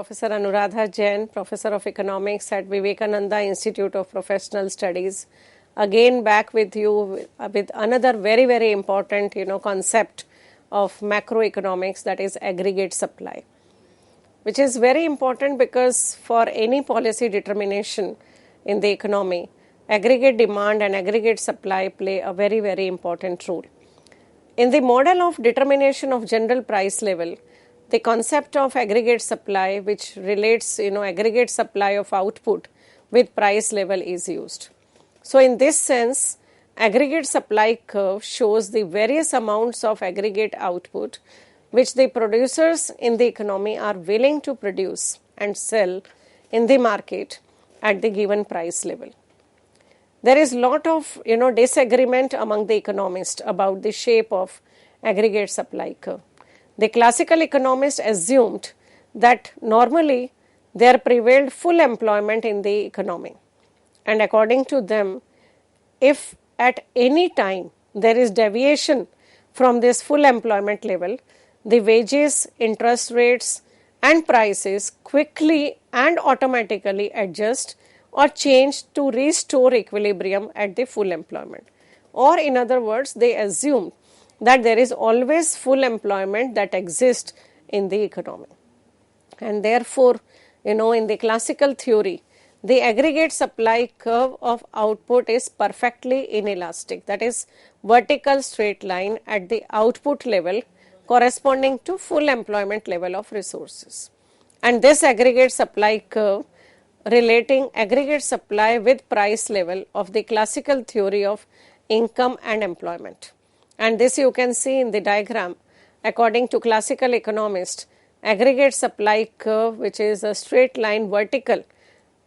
Professor Anuradha Jain, Professor of Economics at Vivekananda Institute of Professional Studies. Again back with you with another very, very important, concept of macroeconomics, that is aggregate supply, which is very important because for any policy determination in the economy, aggregate demand and aggregate supply play a very, very important role. In the model of determination of general price level, the concept of aggregate supply, which relates, aggregate supply of output with price level, is used. So in this sense, aggregate supply curve shows the various amounts of aggregate output which the producers in the economy are willing to produce and sell in the market at the given price level. There is lot of, disagreement among the economists about the shape of aggregate supply curve. The classical economists assumed that normally there prevailed full employment in the economy. And according to them, if at any time there is deviation from this full employment level, the wages, interest rates and prices quickly and automatically adjust or change to restore equilibrium at the full employment. Or in other words, they assume that there is always full employment that exists in the economy. And therefore, in the classical theory, the aggregate supply curve of output is perfectly inelastic. That is, vertical straight line at the output level corresponding to full employment level of resources. And this aggregate supply curve relating aggregate supply with price level of the classical theory of income and employment. And this you can see in the diagram. According to classical economists, aggregate supply curve, which is a straight line vertical,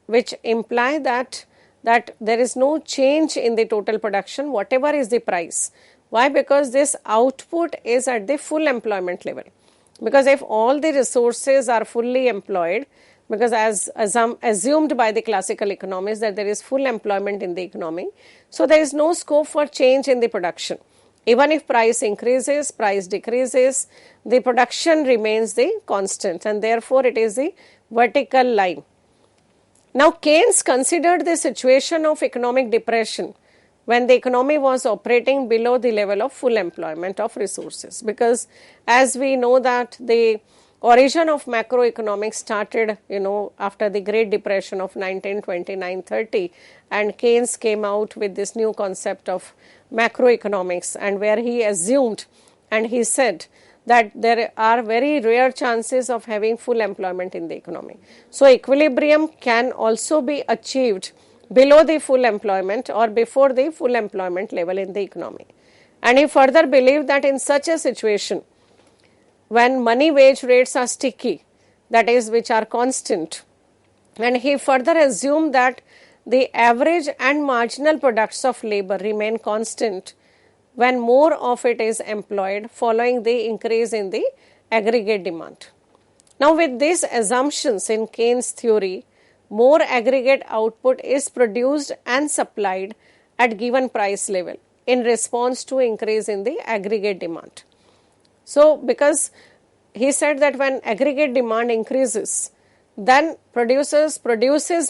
which imply that there is no change in the total production, whatever is the price. Why? Because this output is at the full employment level. Because if all the resources are fully employed, because as assumed by the classical economists that there is full employment in the economy, so there is no scope for change in the production. Even if price increases, price decreases, the production remains the constant, and therefore it is the vertical line. Now Keynes considered the situation of economic depression when the economy was operating below the level of full employment of resources, because as we know that the origin of macroeconomics started, after the Great Depression of 1929-30, and Keynes came out with this new concept of macroeconomics, and where he assumed and he said that there are very rare chances of having full employment in the economy. So equilibrium can also be achieved below the full employment or before the full employment level in the economy. And he further believed that in such a situation, when money wage rates are sticky, that is, which are constant, and he further assumed that the average and marginal products of labor remain constant when more of it is employed following the increase in the aggregate demand. Now with these assumptions in Keynes' theory, more aggregate output is produced and supplied at given price level in response to increase in the aggregate demand. So because he said that when aggregate demand increases, then produces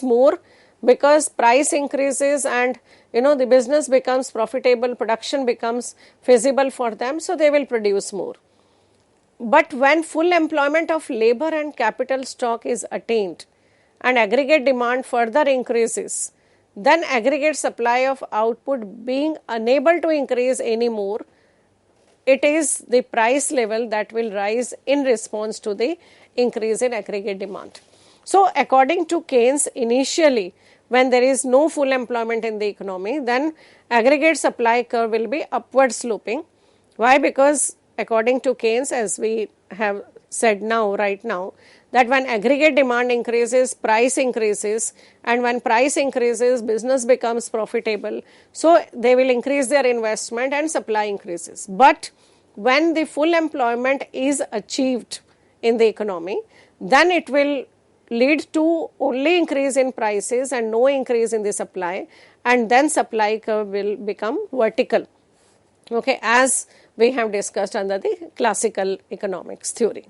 more because price increases and the business becomes profitable, production becomes feasible for them, so they will produce more. But when full employment of labor and capital stock is attained and aggregate demand further increases, then aggregate supply of output being unable to increase anymore, it is the price level that will rise in response to the increase in aggregate demand. So according to Keynes, initially when there is no full employment in the economy, then aggregate supply curve will be upward sloping. Why? Because according to Keynes, as we have said right now, that when aggregate demand increases, price increases, and when price increases, business becomes profitable. So they will increase their investment and supply increases. But when the full employment is achieved in the economy, then it will lead to only increase in prices and no increase in the supply, and then supply curve will become vertical, as we have discussed under the classical economics theory.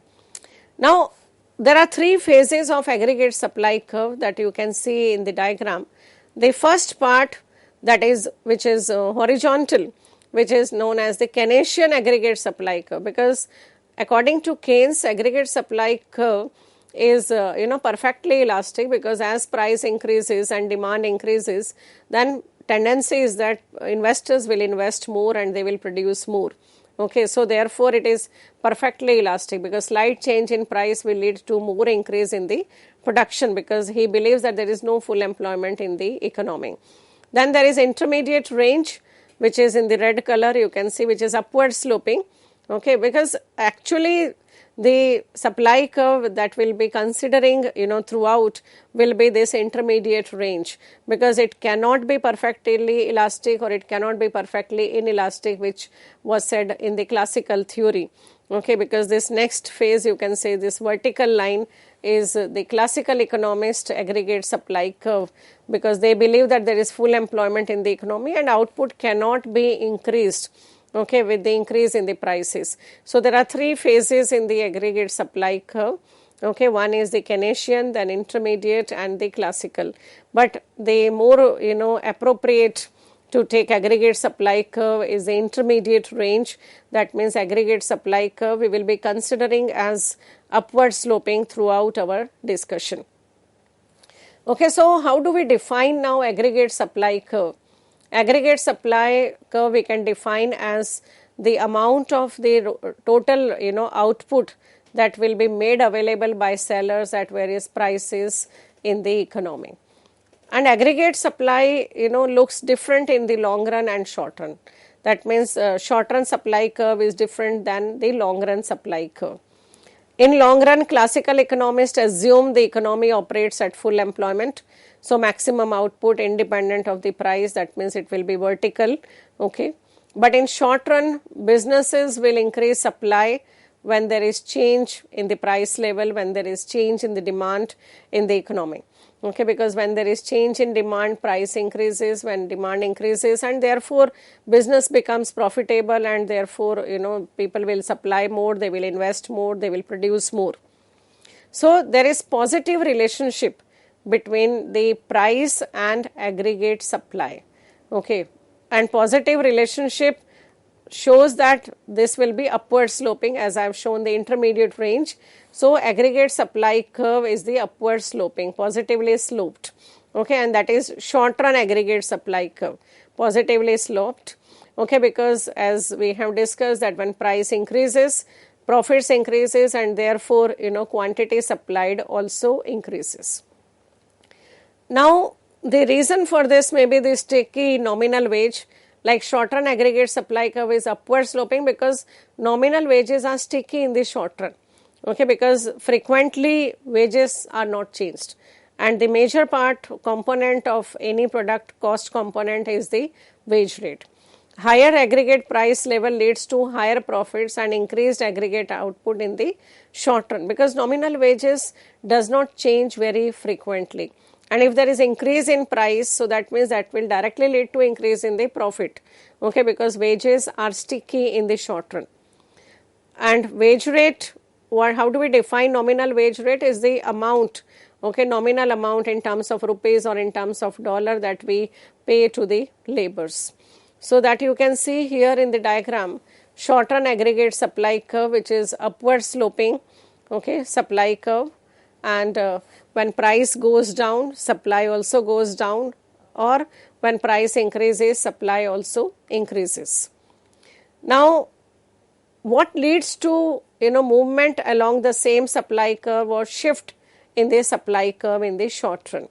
Now there are three phases of aggregate supply curve that you can see in the diagram. The first part, that is, which is horizontal, which is known as the Keynesian aggregate supply curve, because according to Keynes, aggregate supply curve is perfectly elastic, because as price increases and demand increases, then tendency is that investors will invest more and they will produce more. Okay, so therefore it is perfectly elastic, because slight change in price will lead to more increase in the production, because he believes that there is no full employment in the economy. Then there is intermediate range, which is in the red color, you can see, which is upward sloping. Okay, because actually the supply curve that will be considering throughout will be this intermediate range, because it cannot be perfectly elastic or it cannot be perfectly inelastic, which was said in the classical theory. Okay, because this next phase, you can say, this vertical line is the classical economist aggregate supply curve, because they believe that there is full employment in the economy and output cannot be increased, okay, with the increase in the prices. So there are three phases in the aggregate supply curve. Okay, one is the Keynesian, then intermediate, and the classical. But the more appropriate to take aggregate supply curve is the intermediate range. That means aggregate supply curve we will be considering as upward sloping throughout our discussion. Okay, so how do we define now aggregate supply curve? Aggregate supply curve we can define as the amount of the total output that will be made available by sellers at various prices in the economy. And aggregate supply looks different in the long run and short run. That means short run supply curve is different than the long run supply curve. In long run, classical economists assume the economy operates at full employment. So maximum output independent of the price, that means it will be vertical. Okay. But in short run, businesses will increase supply when there is change in the price level, when there is change in the demand in the economy. Okay, because when there is change in demand, price increases, when demand increases, and therefore business becomes profitable, and therefore people will supply more, they will invest more, they will produce more. So there is positive relationship between the price and aggregate supply. Okay, and positive relationship shows that this will be upward sloping, as I have shown the intermediate range. So aggregate supply curve is the upward sloping, positively sloped. Okay, and that is short run aggregate supply curve, positively sloped. Okay, because as we have discussed that when price increases, profits increases, and therefore quantity supplied also increases. Now the reason for this may be the sticky nominal wage. Like short run aggregate supply curve is upward sloping because nominal wages are sticky in the short run. Okay, because frequently wages are not changed, and the major component of any product cost component is the wage rate. Higher aggregate price level leads to higher profits and increased aggregate output in the short run, because nominal wages does not change very frequently. And if there is increase in price, so that means that will directly lead to increase in the profit. Okay, because wages are sticky in the short run. And wage rate, how do we define nominal wage rate? Is the amount, okay, nominal amount in terms of rupees or in terms of dollar that we pay to the laborers. So that you can see here in the diagram, short run aggregate supply curve, which is upward sloping, okay, supply curve. And when price goes down, supply also goes down, or when price increases, supply also increases. Now, what leads to movement along the same supply curve or shift in the supply curve in the short run?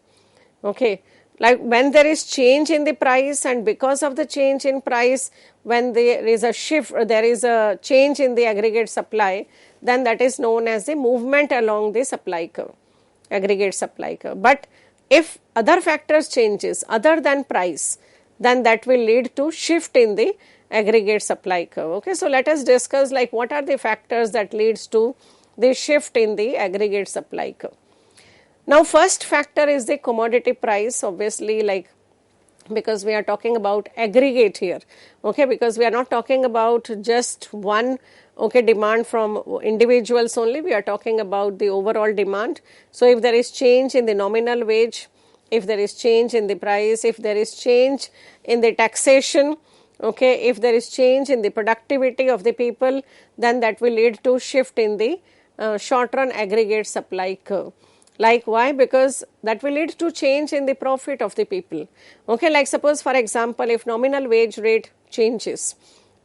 Okay, like when there is change in the price, and because of the change in price, when there is a shift, there is a change in the aggregate supply, then that is known as the movement along the supply curve, aggregate supply curve. But if other factors changes other than price, then that will lead to shift in the aggregate supply curve. Okay, so let us discuss like what are the factors that leads to the shift in the aggregate supply curve. Now first factor is the commodity price, obviously, like because we are talking about aggregate here, okay, because we are not talking about just one okay, demand from individuals only. We are talking about the overall demand. So if there is change in the nominal wage, if there is change in the price, if there is change in the taxation, okay, if there is change in the productivity of the people, then that will lead to shift in the short run aggregate supply curve. Like why? Because that will lead to change in the profit of the people. Okay, like suppose for example, if nominal wage rate changes.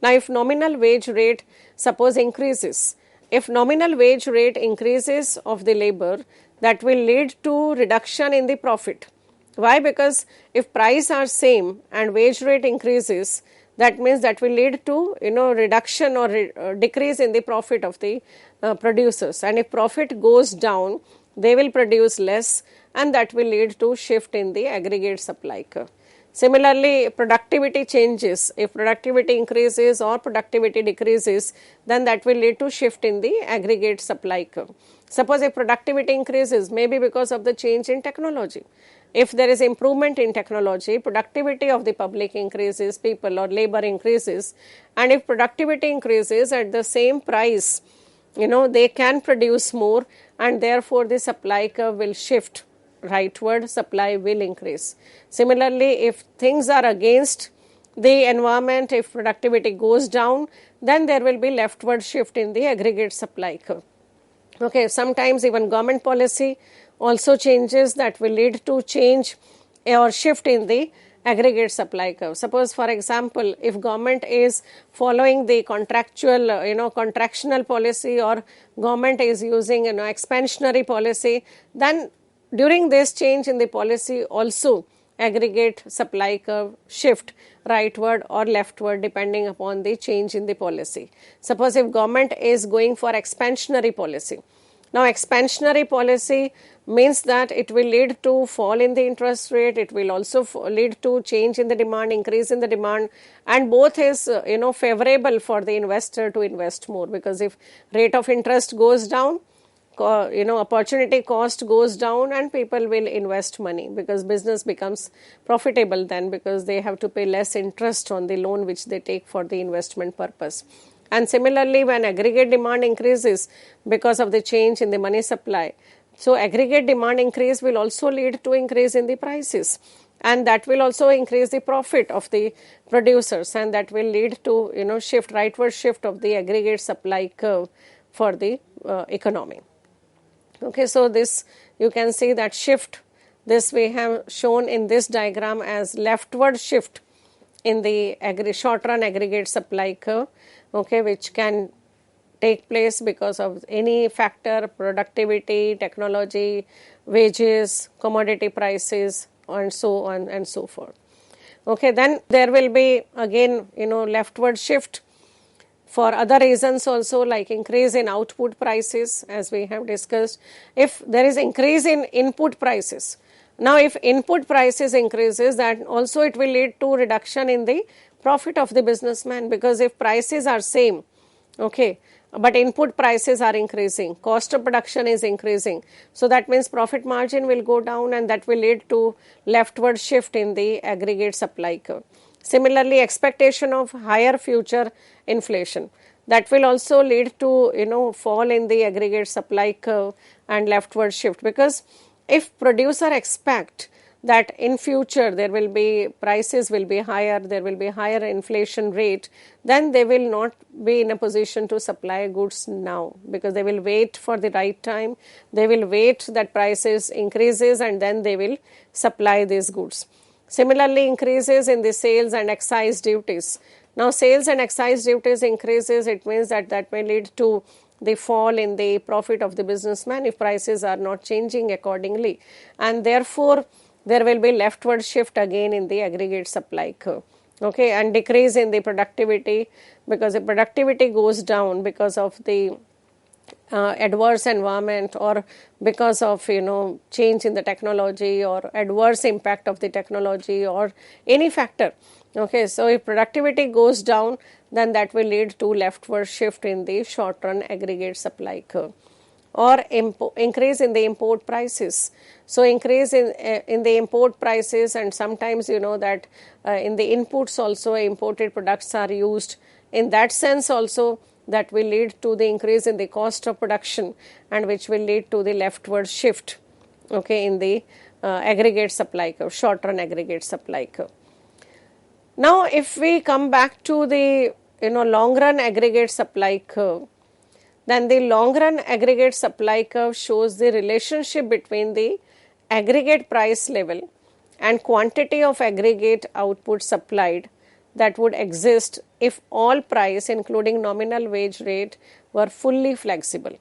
Now if nominal wage rate suppose increases, if nominal wage rate increases of the labor, that will lead to reduction in the profit. Why? Because if price are same and wage rate increases, that means that will lead to reduction or decrease in the profit of the producers, and if profit goes down, they will produce less, and that will lead to shift in the aggregate supply curve. Similarly, productivity changes. If productivity increases or productivity decreases, then that will lead to shift in the aggregate supply curve. Suppose if productivity increases, maybe because of the change in technology. If there is improvement in technology, productivity of the public increases, people or labor increases, and if productivity increases at the same price, they can produce more, and therefore the supply curve will shift rightward, supply will increase. Similarly, if things are against the environment, if productivity goes down, then there will be leftward shift in the aggregate supply curve. Okay, sometimes even government policy also changes, that will lead to change or shift in the aggregate supply curve. Suppose for example, if government is following the contractual, contractional policy, or government is using expansionary policy, then during this change in the policy also aggregate supply curve shift rightward or leftward depending upon the change in the policy. Suppose if government is going for expansionary policy. Now expansionary policy means that it will lead to fall in the interest rate, it will also lead to change in the demand, increase in the demand, and both is favorable for the investor to invest more, because if rate of interest goes down, opportunity cost goes down, and people will invest money because business becomes profitable then, because they have to pay less interest on the loan which they take for the investment purpose. And similarly, when aggregate demand increases because of the change in the money supply, so aggregate demand increase will also lead to increase in the prices, and that will also increase the profit of the producers, and that will lead to shift, rightward shift of the aggregate supply curve for the economy. Okay, so this you can see that shift, this we have shown in this diagram as leftward shift in the short run aggregate supply curve, okay, which can take place because of any factor, productivity, technology, wages, commodity prices, and so on and so forth. Okay, then there will be again leftward shift for other reasons also, like increase in output prices, as we have discussed. If there is increase in input prices, now if input prices increases, that also it will lead to reduction in the profit of the businessman, because if prices are same, okay, but input prices are increasing, cost of production is increasing, so that means profit margin will go down, and that will lead to leftward shift in the aggregate supply curve. Similarly, expectation of higher future inflation, that will also lead to fall in the aggregate supply curve and leftward shift, because if producer expect that in future there will be prices will be higher, there will be higher inflation rate, then they will not be in a position to supply goods now, because they will wait for the right time, they will wait that prices increases, and then they will supply these goods. Similarly, increases in the sales and excise duties. Now sales and excise duties increases, it means that may lead to the fall in the profit of the businessman if prices are not changing accordingly, and therefore there will be leftward shift again in the aggregate supply curve. Okay, and decrease in the productivity, because the productivity goes down because of the adverse environment, or because of change in the technology, or adverse impact of the technology, or any factor. Okay, so if productivity goes down, then that will lead to leftward shift in the short run aggregate supply curve. Or increase in the import prices. So increase in the import prices, and sometimes that in the inputs also imported products are used. In that sense also that will lead to the increase in the cost of production and which will lead to the leftward shift, okay, in the aggregate supply curve, short run aggregate supply curve. Now, if we come back to the long run aggregate supply curve, then the long run aggregate supply curve shows the relationship between the aggregate price level and quantity of aggregate output supplied that would exist if all price, including nominal wage rate, were fully flexible.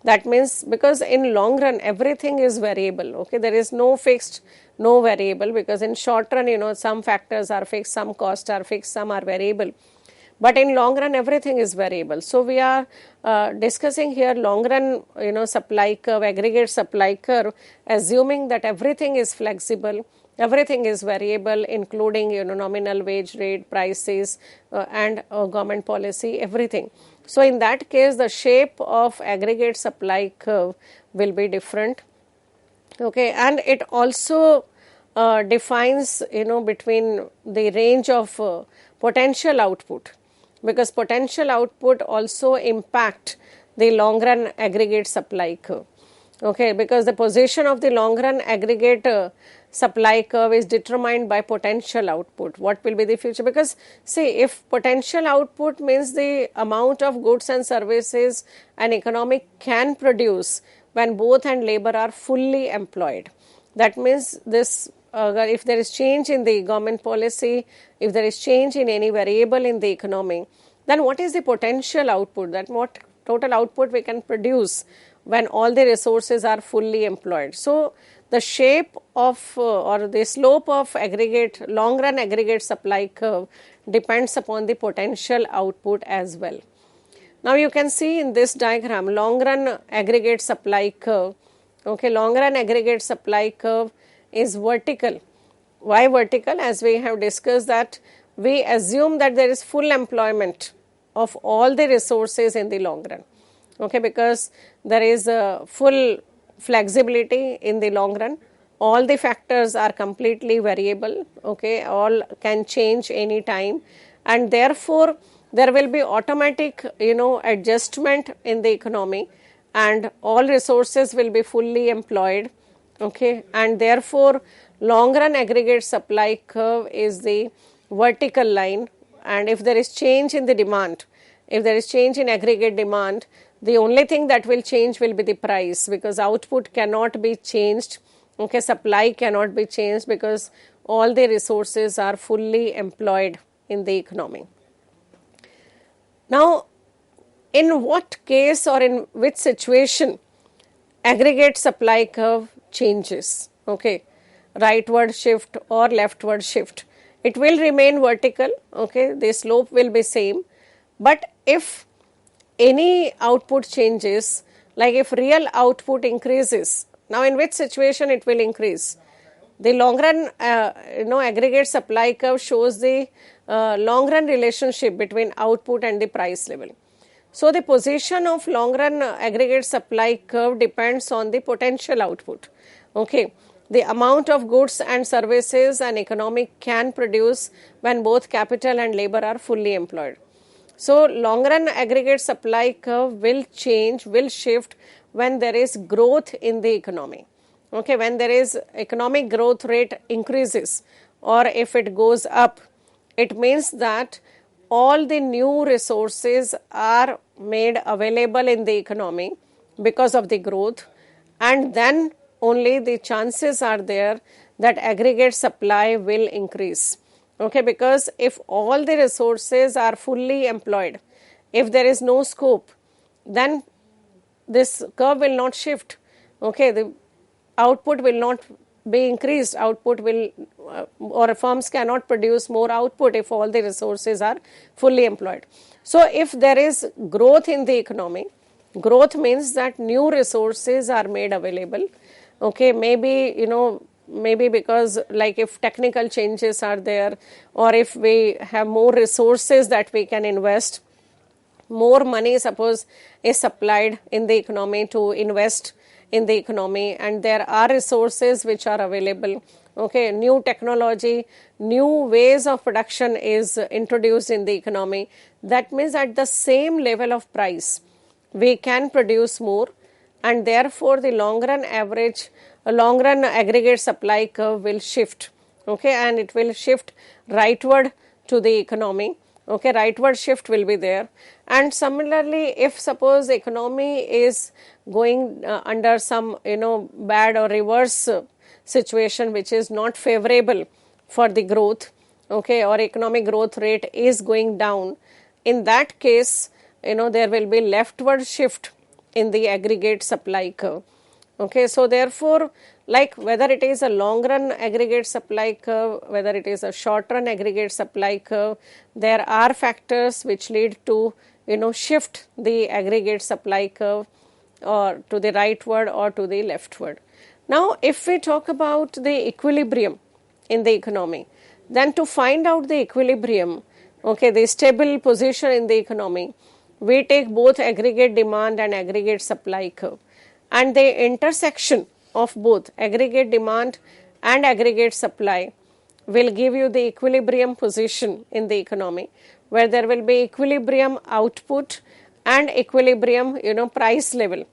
That means, because in long run everything is variable, okay, there is no fixed, no variable, because in short run some factors are fixed, some costs are fixed, some are variable. But in long run, everything is variable. So we are discussing here long run, supply curve, aggregate supply curve, assuming that everything is flexible, everything is variable, including nominal wage rate, prices, and government policy, everything. So in that case, the shape of aggregate supply curve will be different. Okay, and it also defines between the range of potential output, because potential output also impact the long run aggregate supply curve. Okay, because the position of the long run aggregate supply curve is determined by potential output. What will be the future? Because see, if potential output means the amount of goods and services an economy can produce when both and labor are fully employed. That means this, if there is change in the government policy, if there is change in any variable in the economy, then what is the potential output? That what total output we can produce when all the resources are fully employed. So the shape of or the slope of aggregate long run aggregate supply curve depends upon the potential output as well. Now you can see in this diagram long run aggregate supply curve. Okay, long run aggregate supply curve is vertical. Why vertical? As we have discussed that we assume that there is full employment of all the resources in the long run. Okay, because there is a full flexibility in the long run. All the factors are completely variable. Okay, all can change any time, and therefore there will be automatic adjustment in the economy, and all resources will be fully employed. Okay, and therefore long run aggregate supply curve is the vertical line, and if there is change in the demand, if there is change in aggregate demand, the only thing that will change will be the price, because output cannot be changed. Okay, supply cannot be changed because all the resources are fully employed in the economy. Now, in what case or in which situation aggregate supply curve changes? Okay, rightward shift or leftward shift. It will remain vertical. Okay, the slope will be same. But if any output changes, like if real output increases, now in which situation it will increase? The long run aggregate supply curve shows the long run relationship between output and the price level. So the position of long run aggregate supply curve depends on the potential output. Okay, the amount of goods and services an economy can produce when both capital and labor are fully employed. So long run aggregate supply curve will change, will shift when there is growth in the economy. Okay, when there is economic growth rate increases, or if it goes up, it means that all the new resources are made available in the economy because of the growth, and then only the chances are there that aggregate supply will increase. Okay, because if all the resources are fully employed, if there is no scope, then this curve will not shift. Okay, the output will not be increased. Output will, or firms cannot produce more output if all the resources are fully employed. So if there is growth in the economy, growth means that new resources are made available. Okay, maybe because like if technical changes are there, or if we have more resources that we can invest, more money suppose is supplied in the economy to invest in the economy, and there are resources which are available. Okay, new technology, new ways of production is introduced in the economy. That means at the same level of price, we can produce more, and therefore the long run average, long run aggregate supply curve will shift. Okay, and it will shift rightward to the economy. Okay, rightward shift will be there. And similarly, if suppose economy is going under some bad or reverse situation which is not favorable for the growth, okay, or economic growth rate is going down, in that case there will be leftward shift in the aggregate supply curve. Okay, so therefore, like whether it is a long run aggregate supply curve, whether it is a short run aggregate supply curve, there are factors which lead to shift the aggregate supply curve or to the rightward or to the leftward. Now, if we talk about the equilibrium in the economy, then to find out the equilibrium, okay, the stable position in the economy, we take both aggregate demand and aggregate supply curve, and the intersection of both aggregate demand and aggregate supply will give you the equilibrium position in the economy, where there will be equilibrium output and equilibrium price level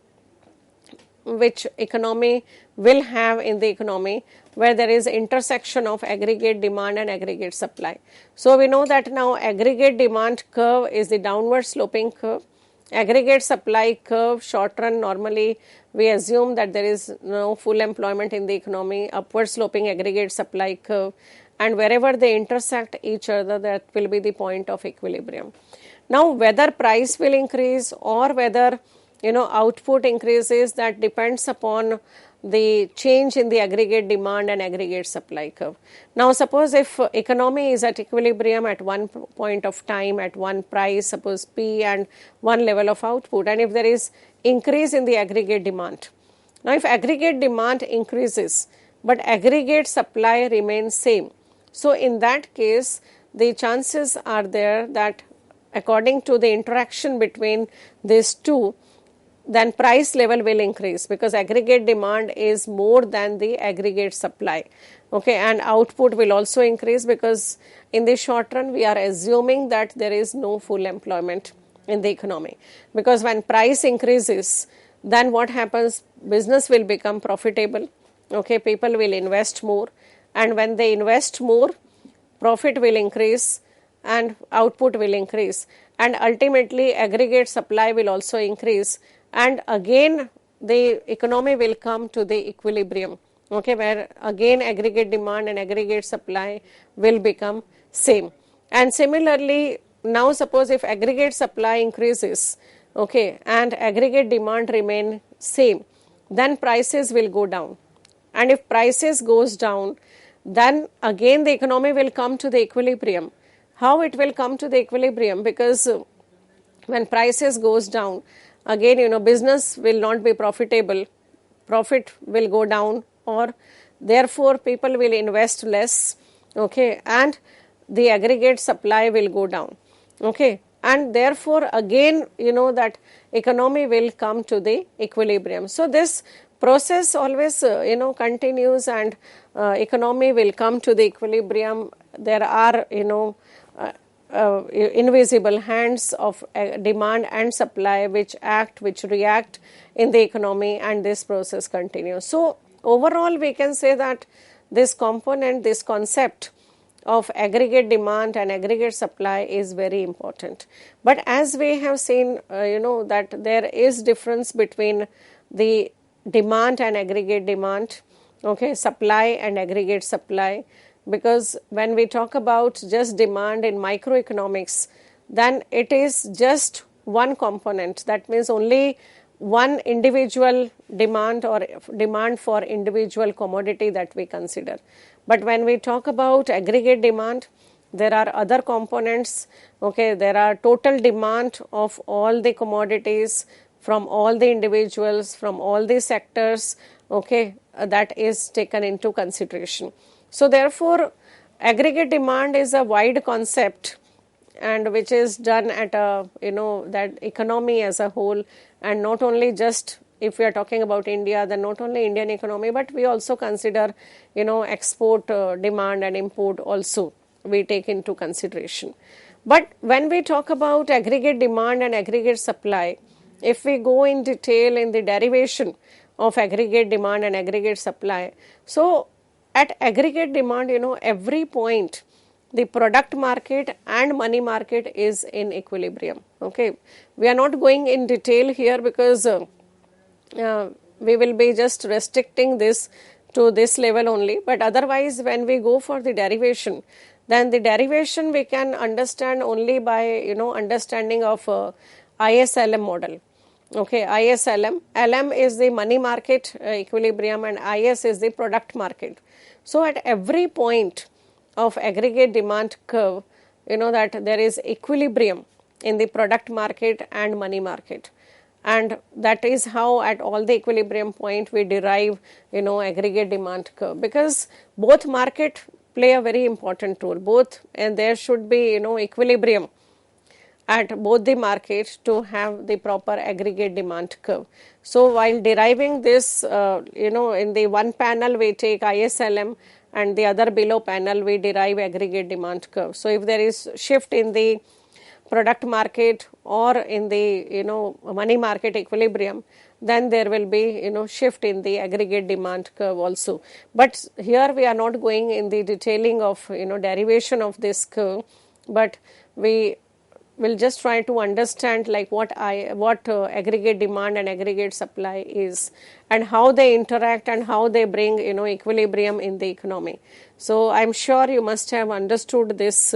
which economy will have in the economy, where there is intersection of aggregate demand and aggregate supply. So we know that now aggregate demand curve is the downward sloping curve. Aggregate supply curve, short run, normally we assume that there is no full employment in the economy, upward sloping aggregate supply curve, and wherever they intersect each other, that will be the point of equilibrium. Now, whether price will increase or whether output increases, that depends upon the change in the aggregate demand and aggregate supply curve. Now, suppose if economy is at equilibrium at one point of time at one price, suppose P, and one level of output, and if there is increase in the aggregate demand. Now, if aggregate demand increases but aggregate supply remains same, so in that case the chances are there that according to the interaction between these two, then price level will increase, because aggregate demand is more than the aggregate supply. Okay, and output will also increase, because in the short run we are assuming that there is no full employment in the economy, because when price increases, then what happens, business will become profitable. Okay, people will invest more, and when they invest more, profit will increase and output will increase, and ultimately aggregate supply will also increase, and again the economy will come to the equilibrium, okay, where again aggregate demand and aggregate supply will become same. And similarly, now suppose if aggregate supply increases, okay, and aggregate demand remain same, then prices will go down, and if prices goes down, then again the economy will come to the equilibrium. How it will come to the equilibrium? Because when prices goes down, again business will not be profitable, profit will go down, or therefore people will invest less, okay, and the aggregate supply will go down, okay, and therefore again that economy will come to the equilibrium. So this process always continues, and economy will come to the equilibrium. There are invisible hands of demand and supply which react in the economy, and this process continues. So overall we can say that this component, this concept of aggregate demand and aggregate supply is very important. But as we have seen that there is difference between the demand and aggregate demand, okay, supply and aggregate supply, because when we talk about just demand in microeconomics, then it is just one component. That means only one individual demand or demand for individual commodity that we consider. But when we talk about aggregate demand, there are other components, okay, there are total demand of all the commodities from all the individuals, from all the sectors, okay, that is taken into consideration. So therefore, aggregate demand is a wide concept, and which is done at a that economy as a whole, and not only just if we are talking about India, then not only Indian economy, but we also consider, export demand and import also we take into consideration. But when we talk about aggregate demand and aggregate supply, if we go in detail in the derivation of aggregate demand and aggregate supply, so at aggregate demand, every point the product market and money market is in equilibrium. Okay, we are not going in detail here because we will be just restricting this to this level only, but otherwise when we go for the derivation, then the derivation we can understand only by understanding of ISLM model. Okay, ISLM, LM is the money market equilibrium and IS is the product market. So at every point of aggregate demand curve, that there is equilibrium in the product market and money market, and that is how at all the equilibrium point we derive aggregate demand curve, because both market play a very important role, both, and there should be equilibrium at both the markets to have the proper aggregate demand curve. So while deriving this, in the one panel we take ISLM and the other below panel we derive aggregate demand curve. So if there is shift in the product market or in the money market equilibrium, then there will be shift in the aggregate demand curve also. But here we are not going in the detailing of derivation of this curve, but we will just try to understand like what aggregate demand and aggregate supply is, and how they interact and how they bring equilibrium in the economy. So I'm sure you must have understood this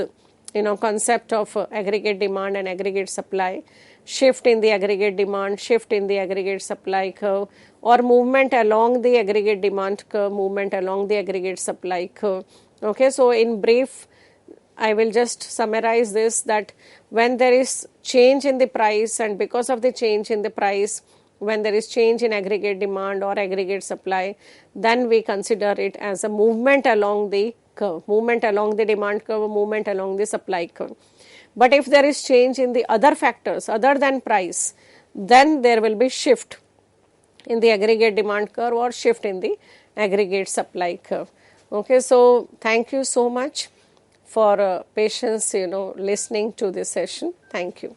concept of aggregate demand and aggregate supply, shift in the aggregate demand, shift in the aggregate supply curve, or movement along the aggregate demand curve, movement along the aggregate supply curve. Okay, so in brief, I will just summarize this, that when there is change in the price, and because of the change in the price, when there is change in aggregate demand or aggregate supply, then we consider it as a movement along the curve, movement along the demand curve, movement along the supply curve. But if there is change in the other factors other than price, then there will be shift in the aggregate demand curve or shift in the aggregate supply curve. Okay, so thank you so much for patience, listening to this session. Thank you.